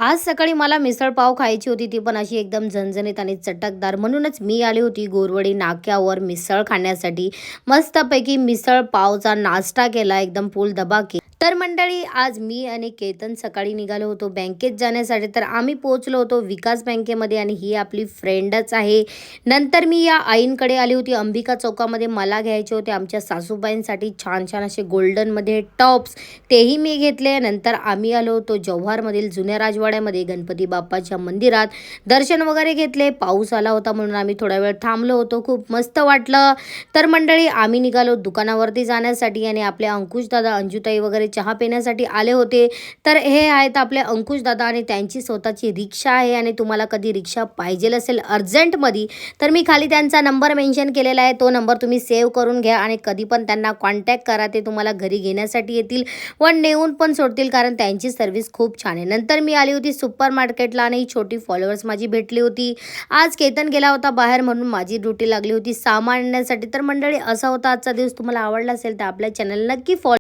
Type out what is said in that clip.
आज सकाळी मला मिसळ पाव खायची होती, ती पण अशी एकदम झणझणीत आणि चटकदार. म्हणूनच मी आली होती गोरवडी नाक्यावर मिसळ खाण्यासाठी. मस्तपैकी मिसळ पावचा नाश्ता केला, एकदम फुल धबाके. तर मंडळी, आज मी आणि केतन सकाळी निघालो होतो बँकेत जाण्यासाठी. तर आम्ही पोहोचलो होतो विकास बँकेमध्ये आणि ही आपली फ्रेंडच आहे. नंतर मी या आईंकडे आली होती अंबिका चौकामध्ये. मला घ्यायचे होते आमच्या सासूबाईंसाठी छान छान असे गोल्डनमध्ये टॉप्स, तेही मी घेतले. नंतर आम्ही आलो होतो जव्हारमधील जुन्या राजवाड्यामध्ये गणपती बाप्पाच्या मंदिरात दर्शन वगैरे घेतले. पाऊस आला होता म्हणून आम्ही थोडा वेळ थांबलो होतो, खूप मस्त वाटलं. तर मंडळी, आम्ही निघालो दुकानावरती जाण्यासाठी आणि आपले अंकुश दादा, अंजुताई वगैरे चहा पिण्यासाठी आले होते. तर हे आहेत आपले अंकुश दादा आणि त्यांची स्वतःची रिक्षा आहे. आणि तुम्हाला कधी रिक्षा पाहिजे असेल अर्जंटमध्ये तर मी खाली त्यांचा नंबर मेन्शन केलेला आहे, तो नंबर तुम्ही सेव्ह करून घ्या आणि कधी पण त्यांना कॉन्टॅक्ट करा. ते तुम्हाला घरी घेण्यासाठी येतील व नेऊन पण सोडतील, कारण त्यांची सर्व्हिस खूप छान आहे. नंतर मी आली होती सुपर मार्केटला आणि छोटी फॉलोअर्स माझी भेटली होती. आज केतन गेला होता बाहेर म्हणून माझी ड्युटी लागली होती सामान आणण्यासाठी. तर मंडळी, असा होता आजचा दिवस. तुम्हाला आवडला असेल तर आपल्या चॅनल नक्की फॉलो